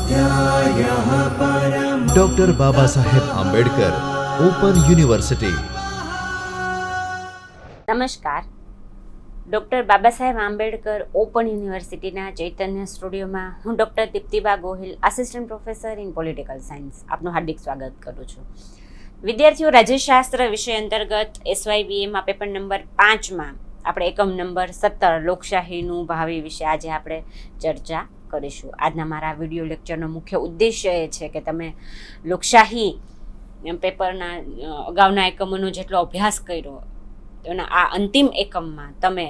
स्वाध्यायः परमः। Doctor Baba Saheb Ambedkar Open University. નમસ્કાર, doctor Baba Saheb Ambedkar Open યુનિવર્સિટીના ચૈતન્ય સ્ટુડિયોમાં હું doctor Deeptiba Gohil, assistant professor in political science, આપનું હાર્દિક સ્વાગત કરું છું। વિદ્યાર્થીઓ, રાજ્યશાસ્ત્ર વિષય અંતર્ગત SYBAમાં પેપર નંબર 5માં આપણે એકમ નંબર 17 લોકશાહીનું ભાવિ વિશે આજે આપણે ચર્ચા કરીશું। આજના મારા વિડીયો લેક્ચરનો મુખ્ય ઉદ્દેશ્ય એ છે કે તમે લોકશાહી પેપરના અગાઉના એકમોનો જેટલો અભ્યાસ કર્યો તેના આ અંતિમ એકમમાં તમે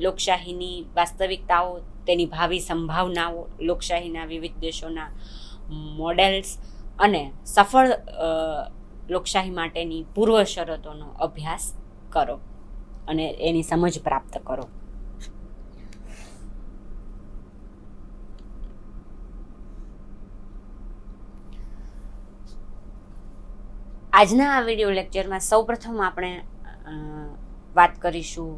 લોકશાહીની વાસ્તવિકતાઓ, તેની ભાવિ સંભાવનાઓ, લોકશાહીના વિવિધ દેશોના મોડેલ્સ અને સફળ લોકશાહી માટેની પૂર્વ શરતોનો અભ્યાસ કરો અને એની સમજ પ્રાપ્ત કરો। આજના આ વિડીયો લેક્ચરમાં સૌપ્રથમ આપણે વાત કરીશું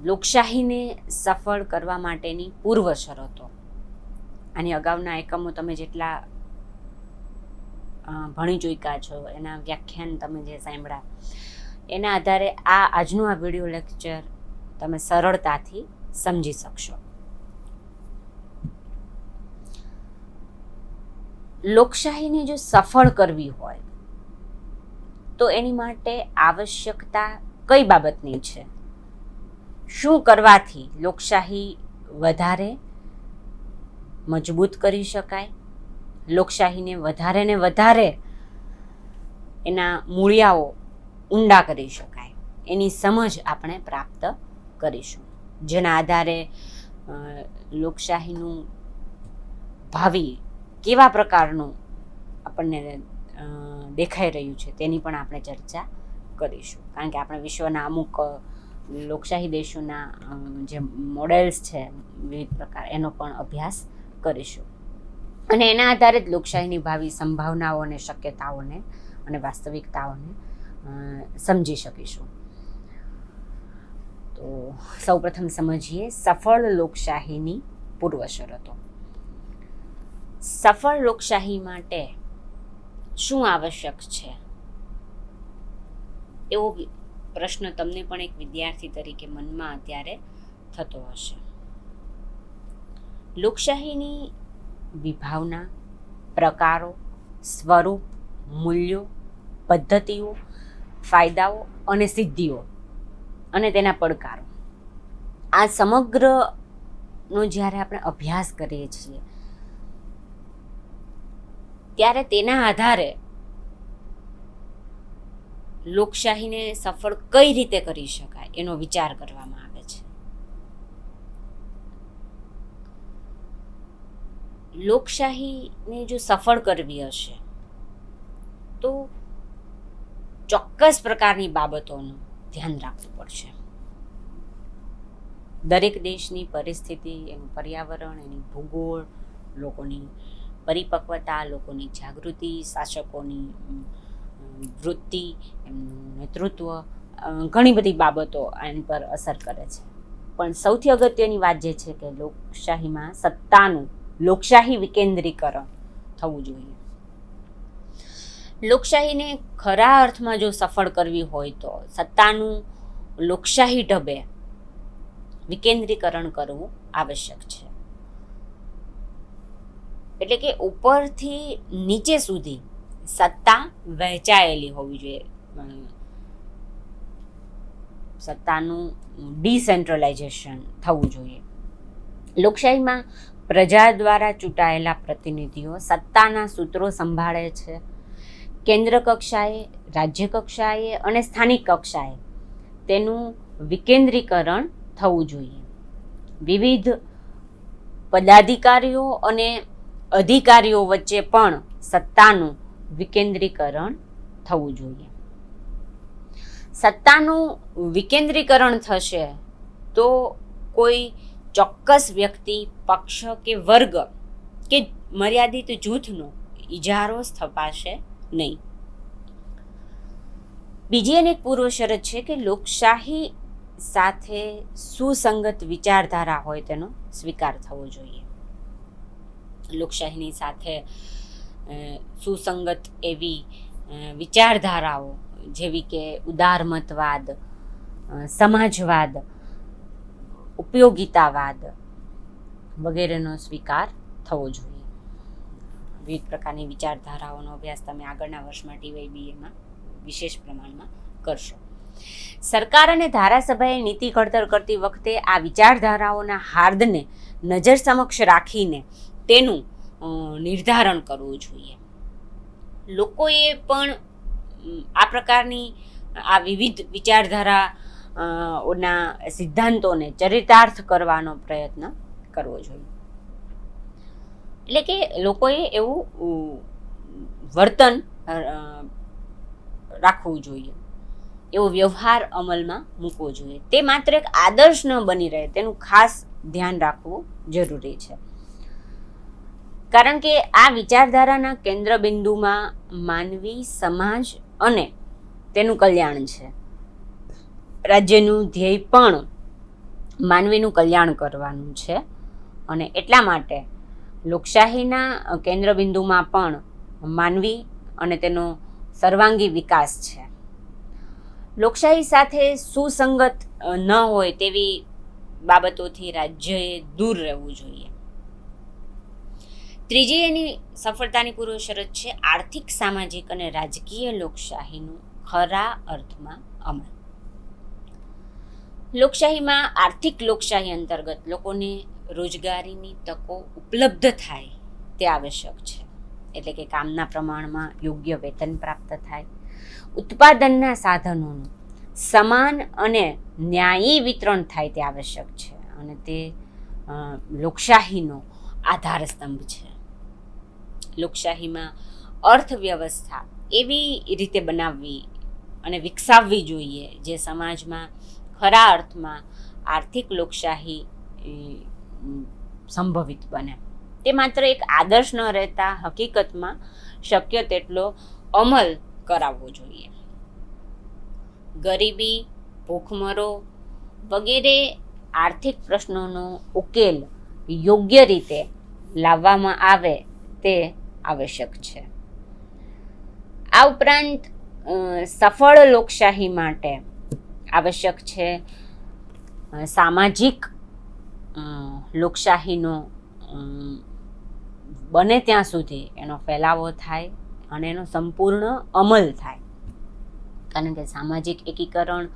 લોકશાહીને સફળ કરવા માટેની પૂર્વ શરતો। આની અગાઉના એકમો તમે જેટલા ભણી ચૂક્યા છો, એના વ્યાખ્યાન તમે જે સાંભળ્યા, એના આધારે આજનું આ વિડીયો લેક્ચર તમે સરળતાથી સમજી શકશો। લોકશાહીને જો સફળ કરવી હોય તો એની માટે આવશ્યકતા કઈ બાબતની છે? શું કરવાથી લોકશાહી વધારે મજબૂત કરી શકાય, લોકશાહીને વધારે ને વધારે એના મૂળિયાઓ ઊંડા કરી શકાય, એની સમજ આપણે પ્રાપ્ત કરીશું, જેના આધારે લોકશાહીનું ભાવિ કેવા પ્રકારનું આપણને દેખાઈ રહ્યું છે તેની પણ આપણે ચર્ચા કરીશું। કારણ કે આપણે વિશ્વના અમુક લોકશાહી દેશોના જે મોડેલ્સ છે વિવિધ પ્રકાર, એનો પણ અભ્યાસ કરીશું અને એના આધારે જ લોકશાહીની ભાવિ સંભાવનાઓને, શક્યતાઓને અને વાસ્તવિકતાઓને સમજી શકીશું। તો સૌપ્રથમ સમજીએ સફળ લોકશાહીની પૂર્વ શરતો। સફળ લોકશાહી માટે શું આવશ્યક છે, એવો પ્રશ્ન તમને પણ એક વિદ્યાર્થી તરીકે મનમાં અત્યારે થતો હશે। લોકશાહીની વિભાવના, પ્રકારો, સ્વરૂપ, મૂલ્યો, પદ્ધતિઓ, ફાયદાઓ અને સિદ્ધિઓ અને તેના પડકારો, આ સમગ્રનો જ્યારે આપણે અભ્યાસ કરીએ છીએ ત્યારે તેના આધારે લોકશાહીને સફળ કઈ રીતે કરી શકાય એનો વિચાર કરવામાં આવે છે। લોકશાહીને જો સફળ કરવી હશે તો ચોક્કસ પ્રકારની બાબતોનું ધ્યાન રાખવું પડશે। દરેક દેશની પરિસ્થિતિ, એનું પર્યાવરણ, એની ભૂગોળ, લોકોની પરિપક્વતા, લોકોની જાગૃતિ, શાસકોની વૃત્તિ, એમનું નેતૃત્વ, ઘણી બધી બાબતો આની પર અસર કરે છે। પણ સૌથી અગત્યની વાત જે છે કે લોકશાહીમાં સત્તાનું લોકશાહી વિકેન્દ્રીકરણ થવું જોઈએ। લોકશાહીને ખરા અર્થમાં જો સફળ કરવી હોય તો સત્તાનું લોકશાહી ઢબે વિકેન્દ્રીકરણ કરવું આવશ્યક છે। એટલે કે ઉપરથી નીચે સુધી સત્તા વહેંચાયેલી હોવી જોઈએ, સત્તાનું ડિસેન્ટ્રલાઇઝેશન થવું જોઈએ। લોકશાહીમાં પ્રજા દ્વારા ચૂંટાયેલા પ્રતિનિધિઓ સત્તાના સૂત્રો સંભાળે છે। કેન્દ્ર કક્ષાએ, રાજ્ય કક્ષાએ અને સ્થાનિક કક્ષાએ તેનું વિકેન્દ્રીકરણ થવું જોઈએ। વિવિધ પદાધિકારીઓ અને અધિકારીઓ વચ્ચે પણ સત્તાનું વિકેન્દ્રીકરણ થવું જોઈએ। સત્તાનું વિકેન્દ્રીકરણ થશે તો કોઈ ચોક્કસ વ્યક્તિ, પક્ષ કે વર્ગ કે મર્યાદિત જૂથનો ઇજારો સ્થપાશે નહીં। બીજી અનેક પૂર્વ શરત છે કે લોકશાહી સાથે સુસંગત વિચારધારા હોય તેનો સ્વીકાર થવો જોઈએ। લોકશાહીની સાથે સુસંગત એવી વિચારધારાઓ જેવી કે ઉદારમતવાદ, સમાજવાદ, ઉપયોગિતાવાદ વગેરેનો સ્વીકાર થવો જોઈએ. વિવિધ પ્રકારની વિચારધારાઓનો અભ્યાસ તમે આગળના વર્ષમાં TYBAમાં વિશેષ પ્રમાણમાં કરશો. સરકાર અને ધારાસભાએ નીતિ ઘડતર કરતી વખતે આ વિચારધારાઓના હાર્દને નજર સમક્ષ રાખીને તેનું નિર્ધારણ કરવું જોઈએ. લોકોએ પણ આ પ્રકારની આ વિવિધ વિચારધારાઓના સિદ્ધાંતોને ચરિતાર્થ કરવાનો પ્રયત્ન કરવો જોઈએ. એટલે કે લોકોએ એવું વર્તન રાખવું જોઈએ, એવો વ્યવહાર અમલમાં મૂકવો જોઈએ. તે માત્ર એક આદર્શ ન બની રહે તેનું ખાસ ધ્યાન રાખવું જરૂરી છે. કારણ કે આ વિચારધારાના કેન્દ્ર બિંદુમાં માનવી, સમાજ અને તેનું કલ્યાણ છે. રાજ્યનું ધ્યેય પણ માનવીનું કલ્યાણ કરવાનું છે અને એટલા માટે લોકશાહીના કેન્દ્ર બિંદુમાં પણ માનવી અને તેનો સર્વાંગી વિકાસ છે. લોકશાહી સાથે સુસંગત ન હોય તેવી બાબતોથી રાજ્યએ દૂર રહેવું જોઈએ. ત્રીજી એની સફળતાની પૂર્વ શરત છે આર્થિક, સામાજિક અને રાજકીય લોકશાહીનું ખરા અર્થમાં અમલ. લોકશાહીમાં આર્થિક લોકશાહી અંતર્ગત લોકોને રોજગારીની તકો ઉપલબ્ધ થાય તે આવશ્યક છે. એટલે કે કામના પ્રમાણમાં યોગ્ય વેતન પ્રાપ્ત થાય, ઉત્પાદનના સાધનોનું સમાન અને ન્યાયી વિતરણ થાય તે આવશ્યક છે અને તે લોકશાહીનો આધાર સ્તંભ છે. લોકશાહીમાં અર્થવ્યવસ્થા એવી રીતે બનાવવી અને વિકસાવવી જોઈએ જે સમાજમાં ખરા અર્થમાં આર્થિક લોકશાહી સંભવિત બને. તે માત્ર એક આદર્શ ન રહેતા હકીકતમાં શક્ય તેટલો અમલ કરાવવો જોઈએ. ગરીબી, ભૂખમરો વગેરે આર્થિક પ્રશ્નોનો ઉકેલ યોગ્ય રીતે લાવવામાં આવે તે આવશ્યક છે. આ ઉપરાંત સફળ લોકશાહી માટે આવશ્યક છે સામાજિક લોકશાહીનો બને ત્યાં સુધી એનો ફેલાવો થાય અને એનો સંપૂર્ણ અમલ થાય. કારણ કે સામાજિક એકીકરણ,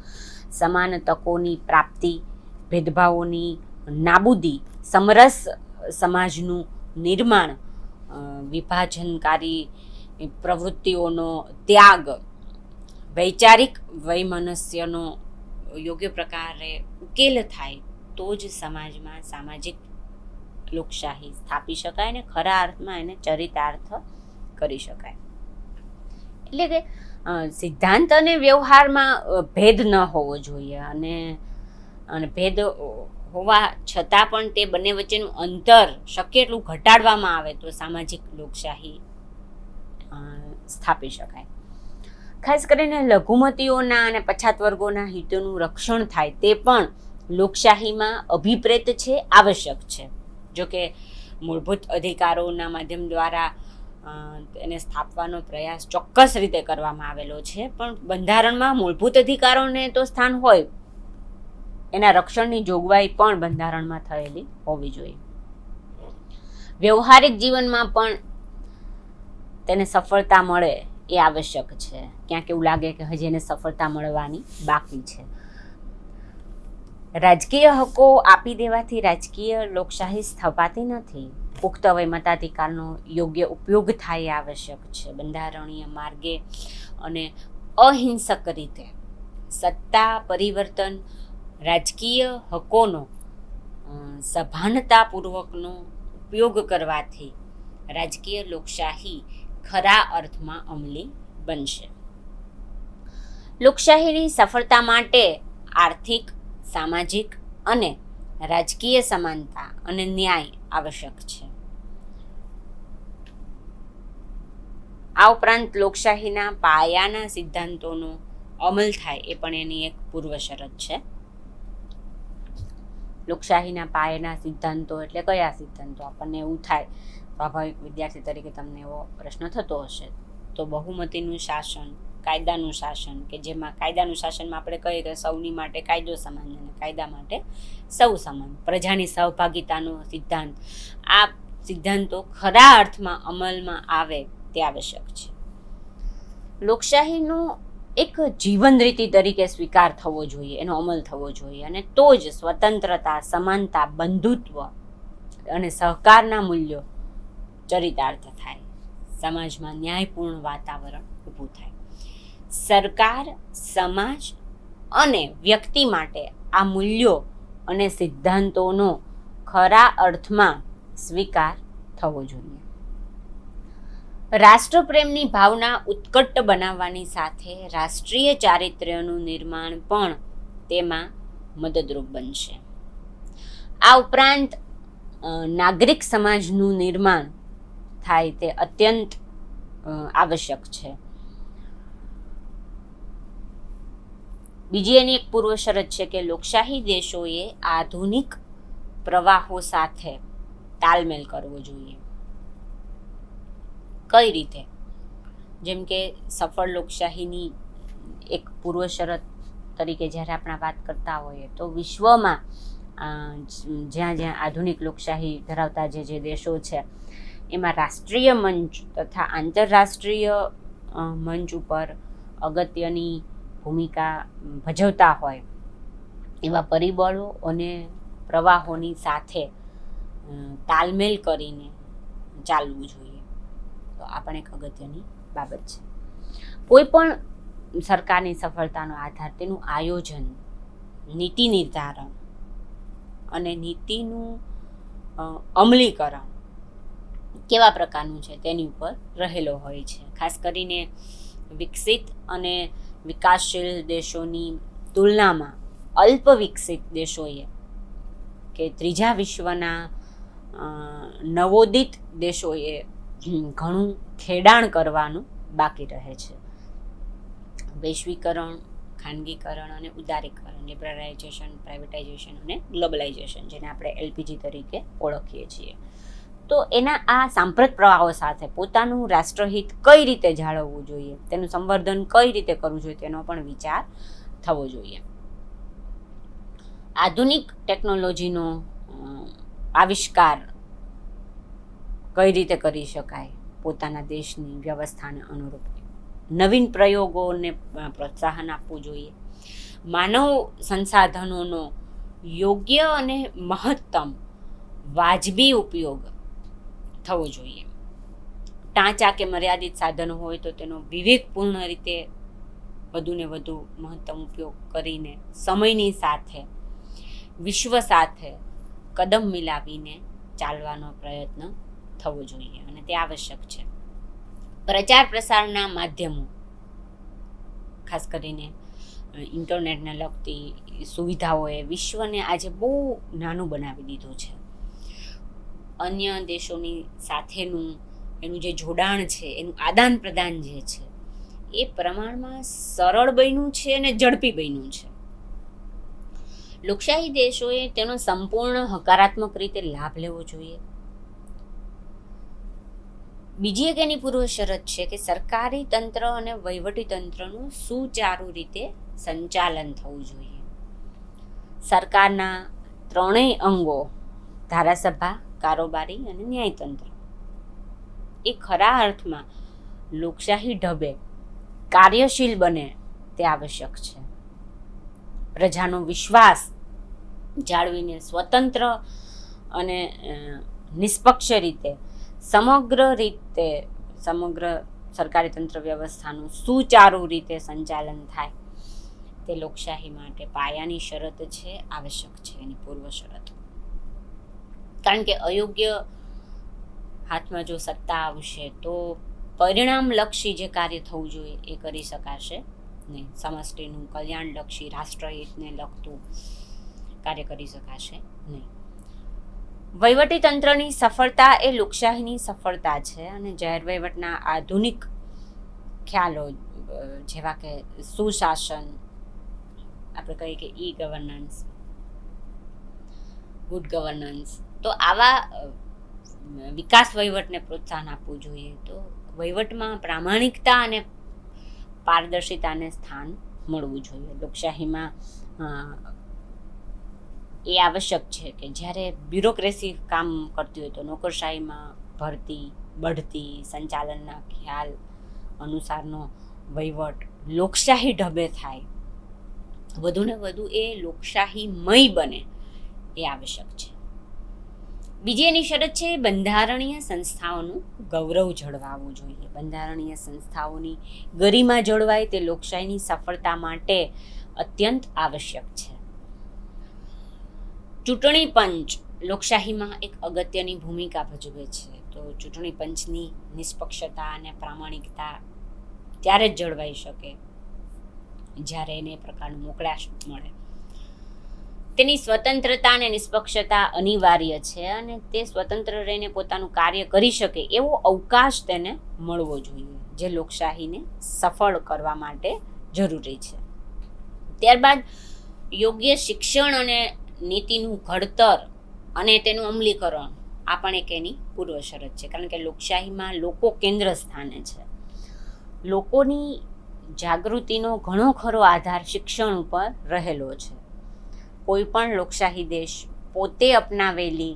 સમાન તકોની પ્રાપ્તિ, ભેદભાવોની નાબૂદી, સમરસ સમાજનું નિર્માણ, વિભાજનકારી પ્રવૃત્તિઓનો ત્યાગ, વૈચારિક વૈમનસ્યનો યોગ્ય પ્રકારે ઉકેલ થાય તો જ સમાજમાં સામાજિક લોકશાહી સ્થાપી શકાય અને ખરા અર્થમાં એને ચરિતાર્થ કરી શકાય. એટલે કે સિદ્ધાંત અને વ્યવહારમાં ભેદ ન હોવો જોઈએ અને ભેદ હોવા છતાં પણ તે બંને વચ્ચેનું અંતર શક્ય એટલું ઘટાડવામાં આવે તો સામાજિક લોકશાહી સ્થાપી શકાય. ખાસ કરીને લઘુમતીઓના અને પછાત વર્ગોના હિતોનું રક્ષણ થાય તે પણ લોકશાહીમાં અભિપ્રેત છે, આવશ્યક છે. જોકે મૂળભૂત અધિકારોના માધ્યમ દ્વારા એને સ્થાપવાનો પ્રયાસ ચોક્કસ રીતે કરવામાં આવેલો છે, પણ બંધારણમાં મૂળભૂત અધિકારોને તો સ્થાન હોય, એના રક્ષણની જોગવાઈ પણ બંધારણમાં થયેલી હોવી જોઈએ. વ્યવહારિક જીવનમાં પણ તેને સફળતા મળે એ આવશ્યક છે. ક્યાંક એવું લાગે કે હજી એને સફળતા મળવાની બાકી છે. રાજકીય હકો આપી દેવાથી રાજકીય લોકશાહી સ્થપાતી નથી. પુખ્ત વય મતાધિકારનો યોગ્ય ઉપયોગ થાય એ આવશ્યક છે. બંધારણીય માર્ગે અને અહિંસક રીતે સત્તા પરિવર્તન, રાજકીય હકોનો સભાનતાપૂર્વકનો ઉપયોગ કરવાથી રાજકીય લોકશાહી ખરા અર્થમાં અમલી બનશે. લોકશાહીની સફળતા માટે આર્થિક, સામાજિક અને રાજકીય સમાનતા અને ન્યાય આવશ્યક છે. આ ઉપરાંત લોકશાહીના પાયાના સિદ્ધાંતોનો અમલ થાય એ પણ એની એક પૂર્વ શરત છે. લોકશાહીના પાયાના સિદ્ધાંતો એટલે કયા સિદ્ધાંતો? આપણને એવું થાય સ્વાભાવિક વિદ્યાર્થી તરીકે તમને એવો પ્રશ્ન થતો હશે. તો બહુમતીનું શાસન, કાયદાનું શાસન, કે જેમાં કાયદાનું શાસનમાં આપણે કહીએ કે સૌની માટે કાયદો સમાન અને કાયદા માટે સૌ સમાન, પ્રજાની સહભાગિતાનો સિદ્ધાંત, આ સિદ્ધાંતો ખરા અર્થમાં અમલમાં આવે તે આવશ્યક છે. લોકશાહીનો એક જીવન રીતિ તરીકે સ્વીકાર થવો જોઈએ, એનો અમલ થવો જોઈએ, અને તો જ સ્વતંત્રતા, સમાનતા, બંધુત્વ અને સહકારના મૂલ્યો ચરિતાર્થ થાય, સમાજમાં ન્યાયપૂર્ણ વાતાવરણ ઊભું થાય. સરકાર, સમાજ અને વ્યક્તિ માટે આ મૂલ્યો અને સિદ્ધાંતોનો ખરા અર્થમાં સ્વીકાર થવો જોઈએ. રાષ્ટ્રપ્રેમની ભાવના ઉત્કટ બનાવવાની સાથે રાષ્ટ્રીય ચારિત્ર્યનું નિર્માણ પણ તેમાં મદદરૂપ બનશે. આ ઉપરાંત નાગરિક સમાજનું નિર્માણ થાય તે અત્યંત આવશ્યક છે. બીજી એની એક પૂર્વ શરત છે કે લોકશાહી દેશોએ આધુનિક પ્રવાહો સાથે તાલમેલ કરવો જોઈએ. કઈ રીતે? જેમ કે સફળ લોકશાહીની એક પૂર્વ શરત તરીકે જ્યારે આપણે વાત કરતા હોઈએ તો વિશ્વમાં જ્યાં જ્યાં આધુનિક લોકશાહી ધરાવતા જે દેશો છે એમાં રાષ્ટ્રીય મંચ તથા આંતરરાષ્ટ્રીય મંચ ઉપર અગત્યની ભૂમિકા ભજવતા હોય એવા પરિબળો અને પ્રવાહોની સાથે તાલમેલ કરીને ચાલવું જોઈએ. તો આ પણ એક અગત્યની બાબત છે. કોઈ પણ સરકારની સફળતાનો આધાર તેનું આયોજન, નીતિ નિર્ધારણ અને નીતિનું અમલીકરણ કેવા પ્રકારનું છે તેની ઉપર રહેલો હોય છે. ખાસ કરીને વિકસિત અને વિકાસશીલ દેશોની તુલનામાં અલ્પ વિકસિત દેશોએ કે ત્રીજા વિશ્વના નવોદિત દેશોએ ઘણું ખેડાણ કરવાનું બાકી રહે છે. વૈશ્વિકરણ, ખાનગીકરણ અને ઉદારીકરણ, લિબરલાઇઝેશન, પ્રાઇવેટાઇઝેશન અને ગ્લોબલાઇઝેશન, જેને આપણે LPG તરીકે ઓળખીએ છીએ. તો એના આ સાંપ્રત પ્રવાહો સાથે પોતાનું રાષ્ટ્રહિત કઈ રીતે જાળવવું જોઈએ, તેનું સંવર્ધન કઈ રીતે કરવું જોઈએ તેનો પણ વિચાર થવો જોઈએ. આધુનિક ટેકનોલોજીનો આવિષ્કાર કઈ રીતે કરી શકાય પોતાના દેશની વ્યવસ્થાને અનુરૂપ, નવીન પ્રયોગોને પ્રોત્સાહન આપવું જોઈએ. માનવ સંસાધનોનો યોગ્ય અને મહત્તમ વાજબી ઉપયોગ થવો જોઈએ. ટાંચા કે મર્યાદિત સાધનો હોય તો તેનો વિવેકપૂર્ણ રીતે વધુને વધુ મહત્તમ ઉપયોગ કરીને સમયની સાથે, વિશ્વ સાથે કદમ મિલાવીને ચાલવાનો પ્રયત્ન થવો જોઈએ અને તે આવશ્યક છે. પ્રચાર પ્રસારના માધ્યમો, ખાસ કરીને ઇન્ટરનેટને લગતી સુવિધાઓએ વિશ્વને આજે બહુ નાનું બનાવી દીધું છે. અન્ય દેશોની સાથેનું એનું જે જોડાણ છે, એનું આદાન પ્રદાન જે છે એ પ્રમાણમાં સરળ બન્યું છે અને ઝડપી બન્યું છે. લોકશાહી દેશોએ તેનો સંપૂર્ણ હકારાત્મક રીતે લાભ લેવો જોઈએ. બીજી એક એની પૂર્વ શરત છે કે સરકારી તંત્ર અને વહીવટી તંત્રનું સુચારુ રીતે સંચાલન થવું જોઈએ. સરકારના ત્રણેય અંગો, ધારાસભા, કારોબારી અને ન્યાયતંત્ર, એ ખરા અર્થમાં લોકશાહી ઢબે કાર્યશીલ બને તે આવશ્યક છે. પ્રજાનો વિશ્વાસ જાળવીને સ્વતંત્ર અને નિષ્પક્ષ રીતે સમગ્ર સરકારી તંત્ર વ્યવસ્થાનું સુચારુ રીતે સંચાલન થાય તે લોકશાહી માટે પાયાની શરત છે, આવશ્યક છે, એની પૂર્વ શરત. કારણ કે અયોગ્ય હાથમાં જો સત્તા આવશે તો પરિણામલક્ષી જે કાર્ય થવું જોઈએ એ કરી શકાશે નહીં. સમષ્ટિનું કલ્યાણલક્ષી, રાષ્ટ્રહિતને લગતું કાર્ય કરી શકાશે નહીં. વહીવટી તંત્રની સફળતા એ લોકશાહીની સફળતા છે અને જાહેર વહીવટના આધુનિક ખ્યાલો જેવા કે સુશાસન, આપણે કહીએ કે ગવર્નન્સ, ગુડ ગવર્નન્સ, તો આવા વિકાસ વહીવટને પ્રોત્સાહન આપવું જોઈએ. તો વહીવટમાં પ્રામાણિકતા અને પારદર્શિતાને સ્થાન મળવું જોઈએ. લોકશાહીમાં એ આવશ્યક છે કે જ્યારે બ્યુરોક્રેસી કામ કરતી હોય તો નોકરશાહીમાં ભરતી, બઢતી, સંચાલનના ખ્યાલ અનુસારનો વહીવટ લોકશાહી ઢબે થાય, વધુને વધુ એ લોકશાહીમય બને એ આવશ્યક છે. બીજી એની શરત છે બંધારણીય સંસ્થાઓનું ગૌરવ જળવાવું જોઈએ. બંધારણીય સંસ્થાઓની ગરિમા જળવાય તે લોકશાહીની સફળતા માટે અત્યંત આવશ્યક છે. ચૂંટણી પંચ લોકશાહીમાં એક અગત્યની ભૂમિકા ભજવે છે. તો ચૂંટણી પંચની નિષ્પક્ષતા અને પ્રામાણિકતા ત્યારે જ જળવાઈ શકે જ્યારે એને એ પ્રકારનું મોકળાશ મળે. તેની સ્વતંત્રતા અને નિષ્પક્ષતા અનિવાર્ય છે અને તે સ્વતંત્ર રહીને પોતાનું કાર્ય કરી શકે એવો અવકાશ તેને મળવો જોઈએ, જે લોકશાહીને સફળ કરવા માટે જરૂરી છે. ત્યારબાદ યોગ્ય શિક્ષણ અને નીતિનું ઘડતર અને તેનું અમલીકરણ આ પણ એક એની પૂર્વ શરત છે, કારણ કે લોકશાહીમાં લોકો કેન્દ્ર સ્થાને છે. લોકોની જાગૃતિનો ઘણો ખરો આધાર શિક્ષણ ઉપર રહેલો છે. કોઈ પણ લોકશાહી દેશ પોતે અપનાવેલી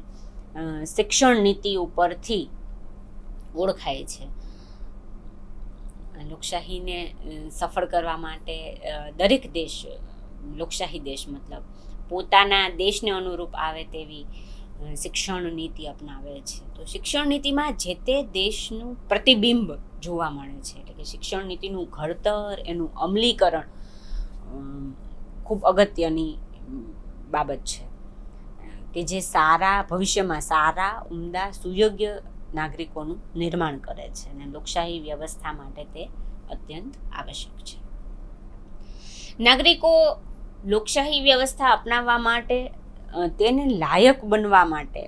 શિક્ષણ નીતિ ઉપરથી ઓળખાય છે. લોકશાહીને સફળ કરવા માટે દરેક દેશ, લોકશાહી દેશ મતલબ, પોતાના દેશને અનુરૂપ આવે તેવી શિક્ષણ નીતિ અપનાવે છે. તો શિક્ષણ નીતિમાં જે તે દેશનું પ્રતિબિંબ જોવા મળે છે. એટલે કે શિક્ષણ નીતિનું ઘડતર, એનું અમલીકરણ ખૂબ અગત્યની બાબત છે કે જે ભવિષ્યમાં સારા, ઉમદા, સુયોગ્ય નાગરિકોનું નિર્માણ કરે છે અને લોકશાહી વ્યવસ્થા માટે તે અત્યંત આવશ્યક છે. નાગરિકો લોકશાહી વ્યવસ્થા અપનાવવા માટે, તેને લાયક બનવા માટે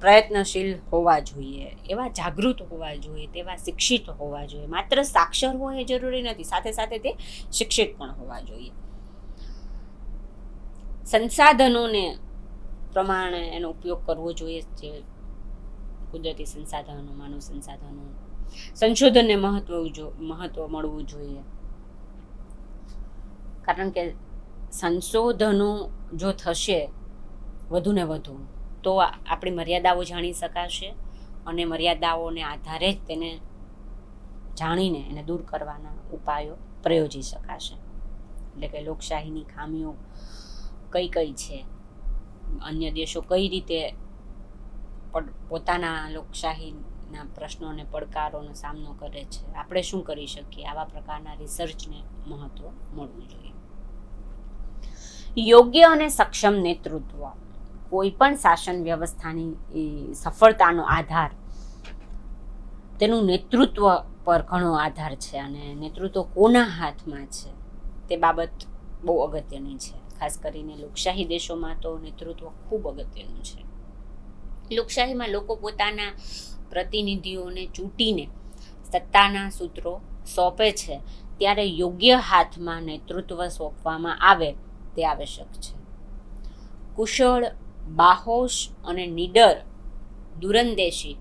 પ્રયત્નશીલ હોવા જોઈએ, એવા જાગૃત હોવા જોઈએ, તેવા શિક્ષિત હોવા જોઈએ. માત્ર સાક્ષર હોય એ જરૂરી નથી, સાથે સાથે તે શિક્ષિત પણ હોવા જોઈએ. સંસાધનોને પ્રમાણે એનો ઉપયોગ કરવો જોઈએ, જે કુદરતી સંસાધનો, માનવ સંસાધનો, સંશોધનને મહત્વ મળવું જોઈએ, કારણ કે સંશોધનો જો થશે વધુને વધુ તો આપણી મર્યાદાઓ જાણી શકાશે અને મર્યાદાઓને આધારે જ તેને જાણીને એને દૂર કરવાના ઉપાયો પ્રયોજી શકાશે. એટલે કે લોકશાહીની ખામીઓ કઈ કઈ છે, અન્ય દેશો કઈ રીતે પોતાના લોકશાહીના પ્રશ્નોને, પડકારોનો સામનો કરે છે, આપણે શું કરી શકીએ, આવા પ્રકારના રિસર્ચને મહત્વ મળવું જોઈએ. યોગ્ય અને સક્ષમ નેતૃત્વ કોઈ પણ શાસન વ્યવસ્થાની સફળતાનો આધાર તેનું નેતૃત્વ પર ઘણો આધાર છે અને નેતૃત્વ કોના હાથમાં છે તે બાબત બહુ અગત્યની છે. ખાસ કરીને લોકશાહી દેશોમાં તો નેતૃત્વ ખૂબ અગત્યનું છે. લોકશાહીમાં લોકો પોતાના પ્રતિનિધિઓને ચૂંટીને સત્તાના સૂત્રો સોંપે છે, ત્યારે યોગ્ય હાથમાં નેતૃત્વ સોંપવામાં આવે તે આવશ્યક છે. કુશળ, બાહોશ અને નીડર, દૂરંદેશી,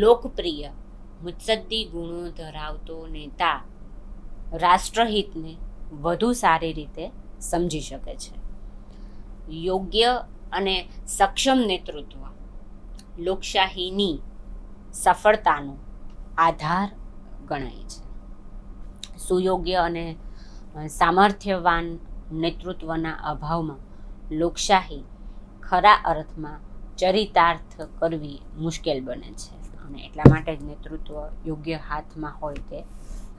લોકપ્રિય, મુત્સદ્દી ગુણો ધરાવતો નેતા રાષ્ટ્રહિતને વધુ સારી રીતે સમજી શકે છે. યોગ્ય અને સક્ષમ નેતૃત્વ લોકશાહીની સફળતાનો આધાર ગણાય છે. સુયોગ્ય અને સામર્થ્યવાન નેતૃત્વના અભાવમાં લોકશાહી ખરા અર્થમાં ચરિતાર્થ કરવી મુશ્કેલ બને છે અને એટલા માટે જ નેતૃત્વ યોગ્ય હાથમાં હોય તે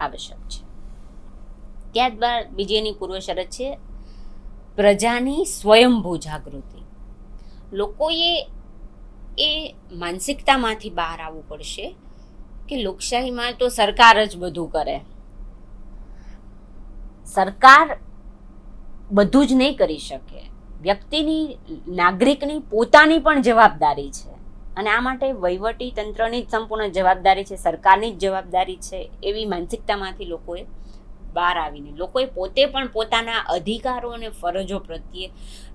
આવશ્યક છે. ત્યારબાદ બીજી એની પૂર્વ શરત છે પ્રજાની સ્વયંભૂ જાગૃતિ. લોકોએ એ માનસિકતામાંથી બહાર આવવું પડશે કે લોકશાહીમાં તો સરકાર જ બધું કરે. સરકાર બધું જ નહીં કરી શકે. વ્યક્તિની, નાગરિકની પોતાની પણ જવાબદારી છે અને આ માટે વહીવટી તંત્રની જ સંપૂર્ણ જવાબદારી છે, સરકારની જ જવાબદારી છે. એવી માનસિકતામાંથી લોકોએ બહાર આવીને લોકોએ પોતે પણ પોતાના અધિકારો અને ફરજો પ્રત્યે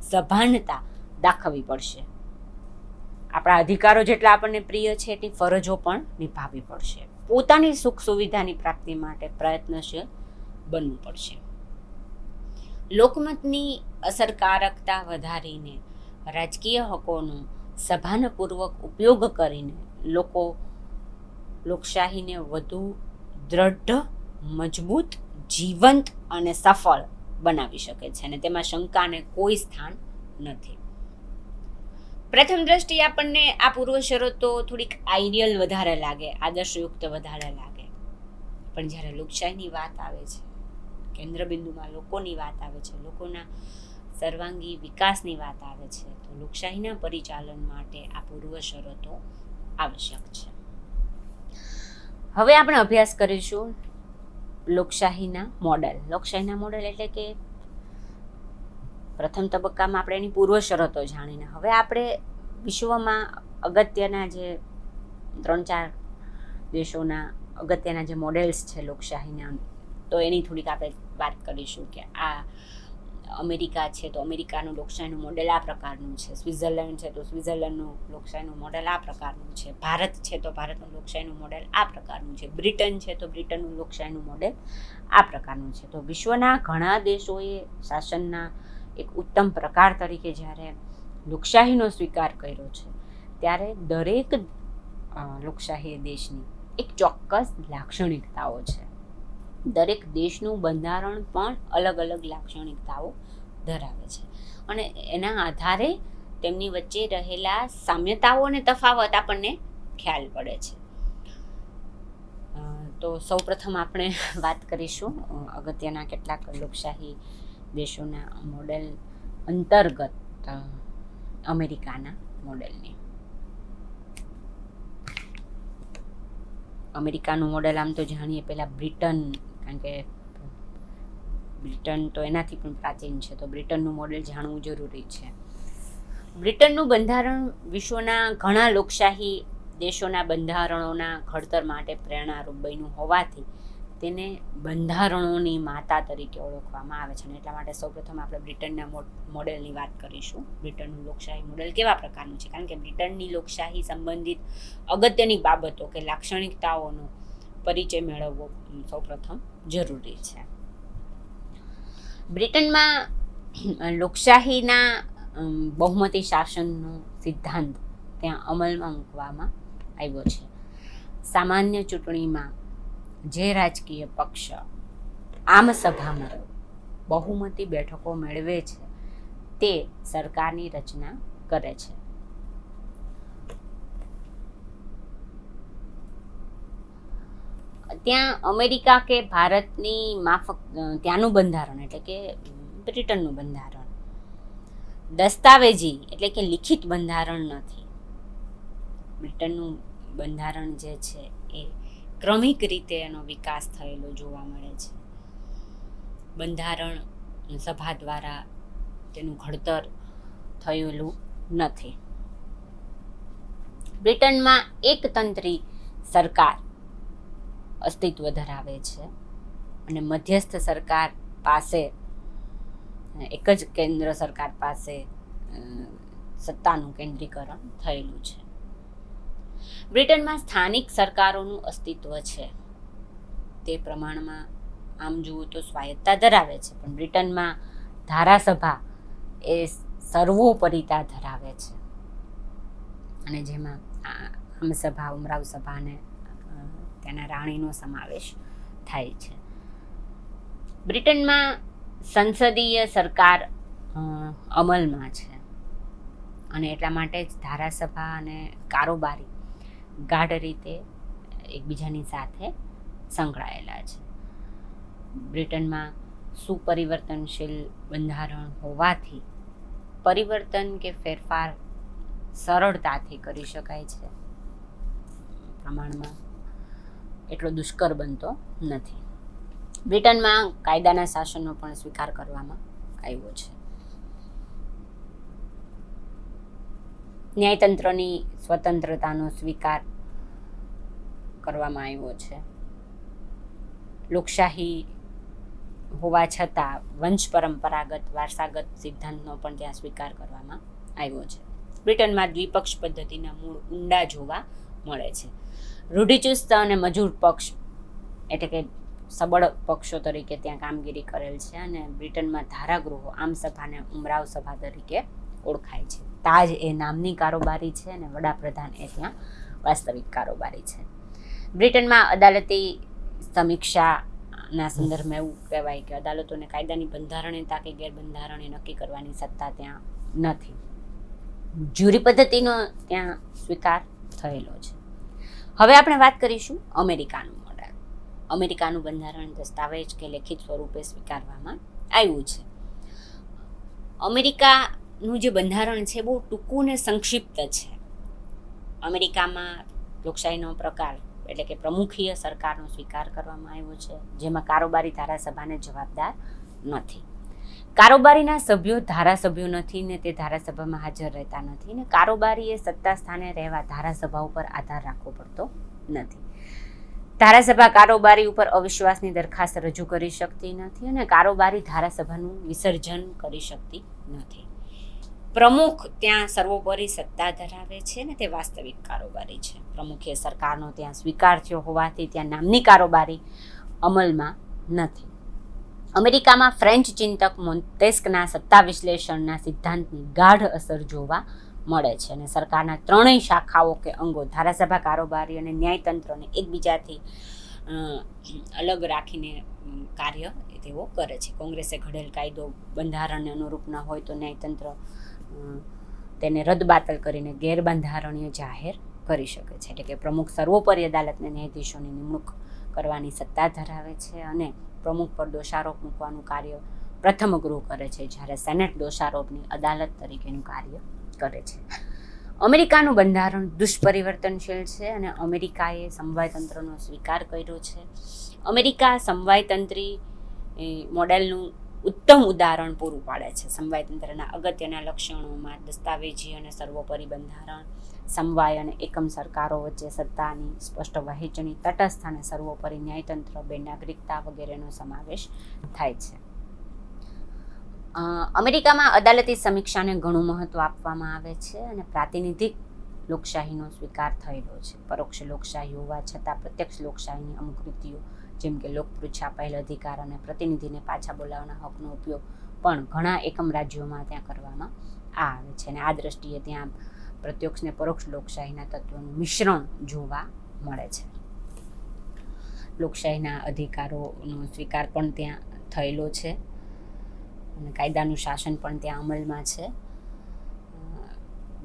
સભાનતા દાખવવી પડશે. આપણા અધિકારો જેટલા આપણને પ્રિય છે એટલી ફરજો પણ નિભાવવી પડશે. પોતાની સુખ સુવિધાની પ્રાપ્તિ માટે પ્રયત્નશીલ બનવું પડશે. લોકમતની અસરકારકતા વધારીને રાજકીય હકોનો સભાનપૂર્વક ઉપયોગ કરીને લોકો લોકશાહીને વધુ દ્રઢ, મજબૂત, જીવંત અને સફળ બનાવી શકે છે અને તેમાં શંકાને કોઈ સ્થાન નથી. પ્રથમ દ્રષ્ટિએ આપણને આ પૂર્વ શરતો થોડીક આઈડિયલ વધારે લાગે, આદર્શયુક્ત વધારે લાગે, પણ જ્યારે લોકશાહીની વાત આવે છે, કેન્દ્રબિંદુમાં લોકોની વાત આવે છે, લોકોના સર્વાંગી વિકાસની વાત આવે છે, તો લોકશાહીના પરિચાલન માટે આ પૂર્વ શરતો આવશ્યક છે. હવે આપણે અભ્યાસ કરીશું લોકશાહીના મોડેલ. લોકશાહીના મોડેલ એટલે કે પ્રથમ તબક્કામાં આપણે એની પૂર્વ શરતો જાણીને હવે આપણે વિશ્વમાં અગત્યના જે 3-4 દેશોના અગત્યના જે મોડેલ્સ છે લોકશાહીના, તો એની થોડીક આપણે વાત કરીશું કે આ અમેરિકા છે તો અમેરિકાનું લોકશાહીનું મોડેલ આ પ્રકારનું છે, સ્વિટ્ઝરલેન્ડ છે તો સ્વિટ્ઝરલેન્ડનું લોકશાહીનું મોડેલ આ પ્રકારનું છે, ભારત છે તો ભારતનું લોકશાહીનું મોડેલ આ પ્રકારનું છે, બ્રિટન છે તો બ્રિટનનું લોકશાહીનું મોડેલ આ પ્રકારનું છે. તો વિશ્વના ઘણા દેશોએ શાસનના એક ઉત્તમ પ્રકાર તરીકે જ્યારે લોકશાહીનો સ્વીકાર કર્યો છે, ત્યારે દરેક લોકશાહી દેશની એક ચોક્કસ લાક્ષણિકતાઓ છે. દરેક દેશનું બંધારણ પણ અલગ અલગ લાક્ષણિકતાઓ ધરાવે છે અને એના આધારે તેમની વચ્ચે રહેલા સામ્યતાઓ અને તફાવત આપણને ખ્યાલ પડે છે. તો સૌપ્રથમ આપણે વાત કરીશું અગત્યના કેટલાક લોકશાહી દેશોના મોડેલ અંતર્ગત અમેરિકાના મોડેલની. અમેરિકાનું મોડેલ આમ તો જાણીએ પહેલાં બ્રિટન, કારણ કે બ્રિટન તો એનાથી પણ પ્રાચીન છે, તો બ્રિટનનું મોડેલ જાણવું જરૂરી છે. બ્રિટનનું બંધારણ વિશ્વના ઘણા લોકશાહી દેશોના બંધારણોના ઘડતર માટે પ્રેરણારૂપ બન્યું હોવાથી તેને બંધારણોની માતા તરીકે ઓળખવામાં આવે છે અને એટલા માટે સૌપ્રથમ આપણે બ્રિટનના મોડેલની વાત કરીશું. બ્રિટનનું લોકશાહી મોડેલ કેવા પ્રકારનું છે, કારણ કે બ્રિટનની લોકશાહી સંબંધિત અગત્યની બાબતો કે લાક્ષણિકતાઓનો પરિચય મેળવવો સૌપ્રથમ જરૂરી છે. બ્રિટનમાં લોકશાહીના બહુમતી શાસનનો સિદ્ધાંત ત્યાં અમલમાં મૂકવામાં આવ્યો છે. સામાન્ય ચૂંટણીમાં જે રાજકીય પક્ષ આમ સભામાં બહુમતી બેઠકો મેળવે છે તે સરકારની રચના કરે છે. ત્યાં અમેરિકા કે ભારતની માફક ત્યાંનું બંધારણ એટલે કે બ્રિટનનું બંધારણ દસ્તાવેજી એટલે કે લિખિત બંધારણ નથી. બ્રિટનનું બંધારણ જે છે એ ક્રમિક રીતે એનો વિકાસ થયેલો જોવા મળે છે. બંધારણ સભા દ્વારા તેનું ઘડતર થયેલું નથી. બ્રિટનમાં એકતંત્રી સરકાર અસ્તિત્વ ધરાવે છે અને મધ્યસ્થ સરકાર પાસે એક જ કેન્દ્ર સરકાર પાસે સત્તાનું કેન્દ્રીકરણ થયેલું છે. બ્રિટનમાં સ્થાનિક સરકારોનું અસ્તિત્વ છે. તે પ્રમાણમાં આમ જુઓ તો સ્વાયત્તા ધરાવે છે, પણ બ્રિટનમાં ધારાસભા એ સર્વોપરિતા ધરાવે છે અને જેમાં આમ સભા, ઉમરાવ સભા અને તેના રાણીનો સમાવેશ થાય છે. બ્રિટનમાં સંસદીય સરકાર અમલમાં છે અને એટલા માટે જ ધારાસભા અને કારોબારી ગાઢ રીતે એકબીજાની સાથે સંકળાયેલા છે. બ્રિટનમાં સુપરિવર્તનશીલ બંધારણ હોવાથી પરિવર્તન કે ફેરફાર સરળતાથી કરી શકાય છે. પ્રમાણમાં એટલો દુષ્કર બનતો નથી. બ્રિટનમાં કાયદાના શાસનનો પણ સ્વીકાર કરવામાં આવ્યો છે. ન્યાયતંત્રની સ્વતંત્રતાનો સ્વીકાર કરવામાં આવ્યો છે. લોકશાહી હોવા છતાં વંશ પરંપરાગત વારસાગત સિદ્ધાંતનો પણ ત્યાં સ્વીકાર કરવામાં આવ્યો છે. બ્રિટનમાં દ્વિપક્ષ પદ્ધતિના મૂળ ઊંડા જોવા મળે છે. રૂઢિચુસ્ત અને મજૂર પક્ષ એટલે કે સબળ પક્ષો તરીકે ત્યાં કામગીરી કરેલ છે અને બ્રિટનમાં ધારાગૃહો આમસભા અને ઉમરાવ સભા તરીકે ઓળખાય છે. તાજ એ નામની કારોબારી છે અને વડાપ્રધાન એ ત્યાં વાસ્તવિક કારોબારી છે. બ્રિટનમાં અદાલતી સમીક્ષાના સંદર્ભમાં એવું કહેવાય કે અદાલતોને કાયદાની બંધારણીયતા કે ગેરબંધારણીય નક્કી કરવાની સત્તા ત્યાં નથી. જ્યુરી પદ્ધતિનો ત્યાં સ્વીકાર થયેલો છે. હવે આપણે વાત કરીશું અમેરિકાનું મોડેલ. અમેરિકાનું બંધારણ દસ્તાવેજ કે લેખિત સ્વરૂપે સ્વીકારવામાં આવ્યું છે. અમેરિકાનું જે બંધારણ છે બહુ ટૂંકું ને સંક્ષિપ્ત છે. અમેરિકામાં લોકશાહીનો પ્રકાર એટલે કે પ્રમુખીય સરકારનો સ્વીકાર કરવામાં આવ્યો છે, જેમાં કારોબારી ધારાસભાને જવાબદાર નથી. કારોબારીના સભ્યો ધારાસભ્યો નથી ને તે ધારાસભામાં હાજર રહેતા નથી ને કારોબારીએ સત્તા સ્થાને રહેવા ધારાસભા ઉપર આધાર રાખવો પડતો નથી. ધારાસભા કારોબારી ઉપર અવિશ્વાસની દરખાસ્ત રજૂ કરી શકતી નથી અને કારોબારી ધારાસભાનું વિસર્જન કરી શકતી નથી. પ્રમુખ ત્યાં સર્વોપરી સત્તા ધરાવે છે ને તે વાસ્તવિક કારોબારી છે. પ્રમુખે સરકારનો ત્યાં સ્વીકાર થયો હોવાથી ત્યાં નામની કારોબારી અમલમાં નથી. અમેરિકામાં ફ્રેન્ચ ચિંતક મોન્ટેસ્કના સત્તા વિશ્લેષણના સિદ્ધાંતની ગાઢ અસર જોવા મળે છે અને સરકારના ત્રણેય શાખાઓ કે અંગો ધારાસભા, કારોબારી અને ન્યાયતંત્રને એકબીજાથી અલગ રાખીને કાર્ય તેઓ કરે છે. કોંગ્રેસે ઘડેલ કાયદો બંધારણને અનુરૂપ ન હોય તો ન્યાયતંત્ર તેને રદબાતલ કરીને ગેરબંધારણીય જાહેર કરી શકે છે. એટલે કે પ્રમુખ સર્વોપરી અદાલતને ન્યાયાધીશોની નિમણૂક કરવાની સત્તા ધરાવે છે અને પ્રમુખ પર દોષારોપ મૂકવાનું કાર્ય પ્રથમ ગૃહ કરે છે, જ્યારે સેનેટ દોષારોપની અદાલત તરીકેનું કાર્ય કરે છે. અમેરિકાનું બંધારણ દુષ્પરિવર્તનશીલ છે અને અમેરિકાએ સમવાયતંત્રનો સ્વીકાર કર્યો છે. અમેરિકા સમવાયતંત્રી મોડેલનું ઉત્તમ ઉદાહરણ પૂરું પાડે છે. સમવાયતંત્રના અગત્યના લક્ષણોમાં દસ્તાવેજી અને સર્વોપરી બંધારણ, સમવાય અને એકમ સરકારો વચ્ચે સત્તાની સ્પષ્ટ વહેંચણી, તટસ્થ અને સર્વોપરી ન્યાયતંત્ર, બે નાગરિકતા વગેરેનો સમાવેશ થાય છે. અમેરિકામાં અદાલતી સમીક્ષાને ઘણું મહત્વ આપવામાં આવે છે અને પ્રાતિનિધિક લોકશાહીનો સ્વીકાર થયેલો છે. પરોક્ષ લોકશાહી હોવા છતાં પ્રત્યક્ષ લોકશાહીની અમુક રીતિઓ જેમ કે લોકપૃચ્છા, પહેલ અધિકાર અને પ્રતિનિધિને પાછા બોલાવવાના હકનો ઉપયોગ પણ ઘણા એકમ રાજ્યોમાં ત્યાં કરવામાં આવે છે અને આ દ્રષ્ટિએ ત્યાં પ્રત્યક્ષ ને પરોક્ષ લોકશાહીના તત્વોનું મિશ્રણ જોવા મળે છે. લોકશાહીના અધિકારોનો સ્વીકાર પણ ત્યાં થયેલો છે અને કાયદાનું શાસન પણ ત્યાં અમલમાં છે.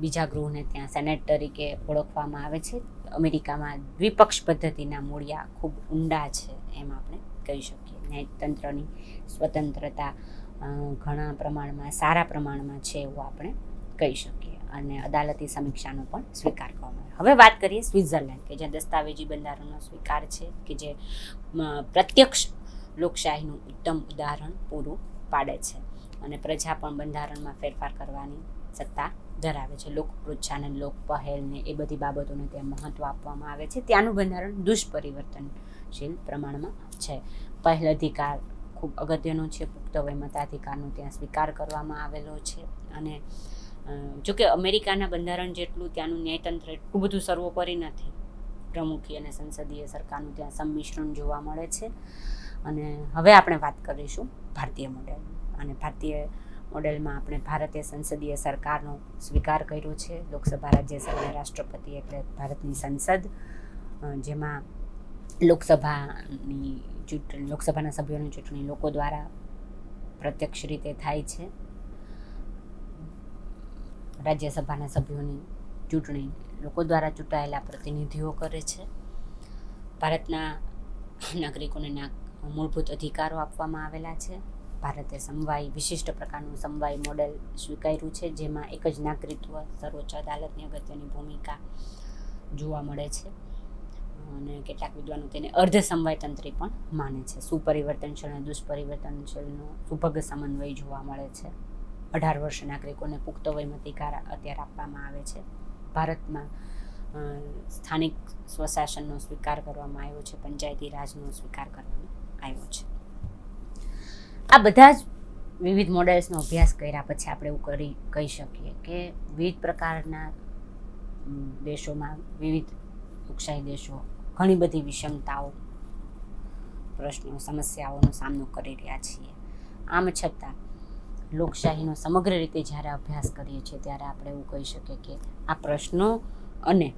બીજા ગૃહને ત્યાં સેનેટ તરીકે ઓળખવામાં આવે છે. અમેરિકામાં દ્વિપક્ષ પદ્ધતિના મૂળિયા ખૂબ ઊંડા છે એમ આપણે કહી શકીએ. ન્યાયતંત્રની સ્વતંત્રતા ઘણા પ્રમાણમાં, સારા પ્રમાણમાં છે એવું આપણે કહી શકીએ અને અદાલતી સમીક્ષાનો પણ સ્વીકાર કરવામાં આવે. હવે વાત કરીએ સ્વિટ્ઝરલેન્ડ કે જ્યાં દસ્તાવેજી બંધારણનો સ્વીકાર છે કે જે પ્રત્યક્ષ લોકશાહીનું ઉત્તમ ઉદાહરણ પૂરું પાડે છે અને પ્રજા પણ બંધારણમાં ફેરફાર કરવાની સત્તા ધરાવે છે. લોકપૃચ્છા અને લોકપહેલને એ બધી બાબતોને ત્યાં મહત્વ આપવામાં આવે છે. ત્યાંનું બંધારણ દુષ્પરિવર્તનશીલ પ્રમાણમાં છે. પહેલ અધિકાર ખૂબ અગત્યનો છે. પુખ્ત વય મતાધિકારનો ત્યાં સ્વીકાર કરવામાં આવેલો છે અને જોકે અમેરિકાના બંધારણ જેટલું ત્યાંનું ન્યાયતંત્ર એટલું બધું સર્વોપરી નથી. પ્રમુખી અને સંસદીય સરકારનું ત્યાં સંમિશ્રણ જોવા મળે છે. અને હવે આપણે વાત કરીશું ભારતીય મોડેલ અને ભારતીય મોડેલમાં આપણે ભારતીય સંસદીય સરકારનો સ્વીકાર કર્યો છે. લોકસભા, રાજ્યસભા, રાષ્ટ્રપતિ એટલે ભારતની સંસદ, જેમાં લોકસભાના સભ્યોની ચૂંટણી લોકો દ્વારા પ્રત્યક્ષ રીતે થાય છે. રાજ્યસભાના સભ્યોની ચૂંટણી લોકો દ્વારા ચૂંટાયેલા પ્રતિનિધિઓ કરે છે. ભારતના નાગરિકોને મૂળભૂત અધિકારો આપવામાં આવેલા છે. ભારતે સમવાય, વિશિષ્ટ પ્રકારનું સમવાય મોડેલ સ્વીકાર્યું છે, જેમાં એક જ નાગરિકત્વ સર્વોચ્ચ અદાલતની અગત્યની ભૂમિકા જોવા મળે છે અને કેટલાક વિદ્વાનો તેને અર્ધ સમવાયતંત્રી પણ માને છે. સુપરિવર્તનશીલ અને દુષ્પરિવર્તનશીલનો સુભગ સમન્વય જોવા મળે છે. 18 વર્ષ નાગરિકોને પુખ્ત વય મતાધિકાર અત્યારે આપવામાં આવે છે. ભારતમાં સ્થાનિક સ્વશાસનનો સ્વીકાર કરવામાં આવ્યો છે. પંચાયતી રાજનો સ્વીકાર કરવામાં આવ્યો છે. આ બધા જ વિવિધ મોડેલ્સનો અભ્યાસ કર્યા પછી આપણે એવું કહી શકીએ કે વિવિધ પ્રકારના દેશોમાં વિવિધ લોકશાહી દેશો ઘણી બધી વિષમતાઓ, પ્રશ્નો, સમસ્યાઓનો સામનો કરી રહ્યા છીએ. આમ છતાં લોકશાહીનો સમગ્ર રીતે જ્યારે અભ્યાસ કરીએ છીએ ત્યારે આપણે એવું કહી શકીએ કે આ પ્રશ્નો અને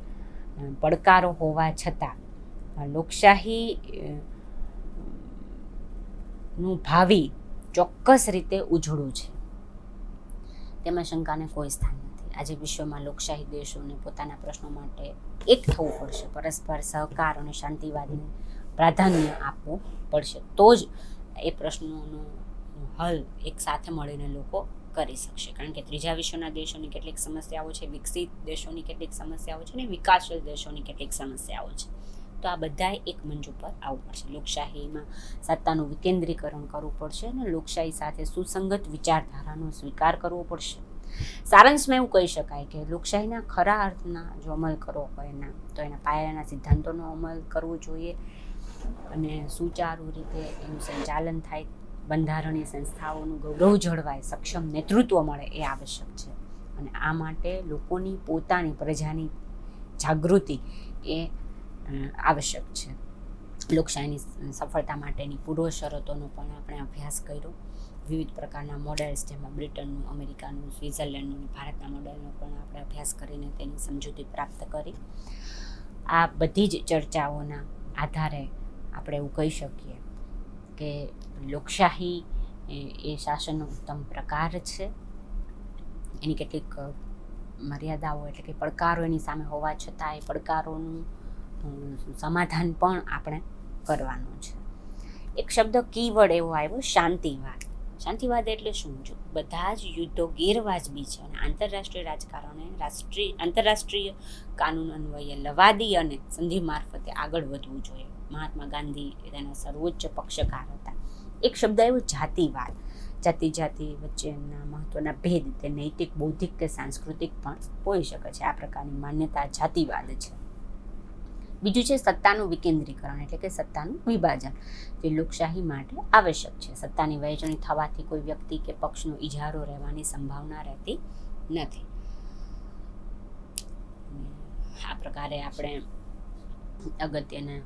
પડકારો હોવા છતાં લોકશાહી નું ભાવિ ચોક્કસ રીતે ઉજળું છે, તેમાં શંકાને કોઈ સ્થાન નથી. આજે વિશ્વમાં લોકશાહી દેશોને પોતાના પ્રશ્નો માટે એક થવું પડશે, પરસ્પર સહકાર અને શાંતિવાદને પ્રાધાન્ય આપવું પડશે, તો જ એ પ્રશ્નોનો હલ એક સાથે મળીને લોકો કરી શકશે. કારણ કે ત્રીજા વિશ્વના દેશોની કેટલીક સમસ્યાઓ છે, વિકસિત દેશોની કેટલીક સમસ્યાઓ છે અને વિકાસશીલ દેશોની કેટલીક સમસ્યાઓ છે. તો આ બધાએ એક મંચ ઉપર આવવું પડશે. લોકશાહીમાં સત્તાનું વિકેન્દ્રીકરણ કરવું પડશે અને લોકશાહી સાથે સુસંગત વિચારધારાનો સ્વીકાર કરવો પડશે. સારાંશમાં એવું કહી શકાય કે લોકશાહીના ખરા અર્થના જો અમલ કરવો હોય તો એના પાયાના સિદ્ધાંતોનો અમલ કરવો જોઈએ અને સુચારુ રીતે એનું સંચાલન થાય, બંધારણીય સંસ્થાઓનું ગૌરવ જળવાય, સક્ષમ નેતૃત્વ મળે એ આવશ્યક છે. અને આ માટે લોકોની પોતાની પ્રજાની જાગૃતિ એ આવશ્યક છે. લોકશાહીની સફળતા માટેની પૂર્વ શરતોનો પણ આપણે અભ્યાસ કર્યો. વિવિધ પ્રકારના મોડેલ્સ, જેમાં બ્રિટનનું, અમેરિકાનું, સ્વિટ્ઝરલેન્ડનું અને ભારતના મોડેલનો પણ આપણે અભ્યાસ કરીને તેની સમજૂતી પ્રાપ્ત કરી. આ બધી જ ચર્ચાઓના આધારે આપણે એવું કહી શકીએ કે લોકશાહી એ શાસનનો ઉત્તમ પ્રકાર છે. એની કેટલીક મર્યાદાઓ એટલે કે પડકારો એની સામે હોવા છતાં એ પડકારોનું સમાધાન પણ આપણે કરવાનું છે. એક શબ્દ કીવર્ડ એવો આવ્યો, શાંતિવાદ. શાંતિવાદ એટલે શું? જો બધા જ યુદ્ધો ગેરવાજબી છે અને આંતરરાષ્ટ્રીય રાજકારણે આંતરરાષ્ટ્રીય કાનૂન અન્વયે લવાદી અને સંધિ મારફતે આગળ વધવું જોઈએ. મહાત્મા ગાંધી તેના સર્વોચ્ચ પક્ષકાર હતા. એક શબ્દ આવ્યો જાતિવાદ. જાતિ વચ્ચેના મહત્વના ભેદ તે નૈતિક, બૌદ્ધિક કે સાંસ્કૃતિક પણ હોઈ શકે છે. આ પ્રકારની માન્યતા જાતિવાદ છે. બીજું છે સત્તાનું વિકેન્દ્રીકરણ એટલે કે સત્તાનું વિભાજન, જે લોકશાહી માટે આવશ્યક છે. સત્તાની વહેંચણી થવાથી કોઈ વ્યક્તિ કે પક્ષનો ઇજારો રહેવાની સંભાવના રહેતી નથી. આ પ્રકારે આપણે અગત્યના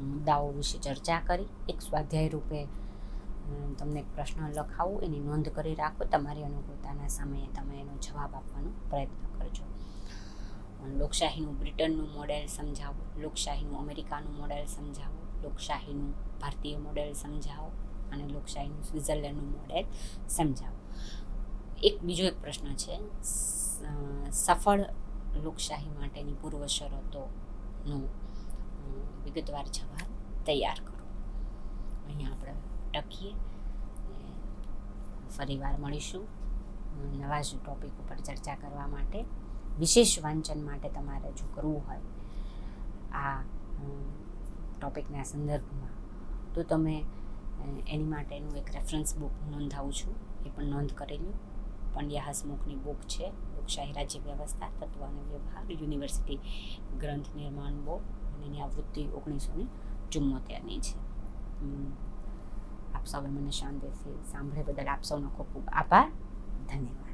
મુદ્દાઓ વિશે ચર્ચા કરી. એક સ્વાધ્યાય રૂપે તમને એક પ્રશ્ન લખાવું, એની નોંધ કરી રાખો. તમારી અનુકૂળતાના સમયે તમે એનો જવાબ આપવાનો પ્રયત્ન કરજો. લોકશાહીનું બ્રિટનનું મોડેલ સમજાવો, લોકશાહીનું અમેરિકાનું મોડેલ સમજાવો, લોકશાહીનું ભારતીય મોડેલ સમજાવો અને લોકશાહીનું સ્વિટ્ઝરલેન્ડનું મોડેલ સમજાવો. બીજો એક પ્રશ્ન છે, સફળ લોકશાહી માટેની પૂર્વ શરતોનો વિગતવાર જવાબ તૈયાર કરો. અહીંયા આપણે ટકીએ, ફરીવાર મળીશું નવા જ ટૉપિક ઉપર ચર્ચા કરવા માટે. વિશેષ વાંચન માટે તમારે જો કરવું હોય આ ટૉપિકના સંદર્ભમાં, તો તમે એની માટેનું એક રેફરન્સ બુક નોંધાવું છું, એ પણ નોંધ કરી લો. પંડ્યા હસમુખની બુક છે, લોકશાહી રાજ્ય વ્યવસ્થા, તત્વ અને વ્યવહાર, યુનિવર્સિટી ગ્રંથ નિર્માણ બોર્ડ, અને એની આવૃત્તિ 1974ની છે. આપ સૌએ મને શાંતિથી સાંભળ્યા બદલ આપ સૌનો ખૂબ ખૂબ આભાર. ધન્યવાદ.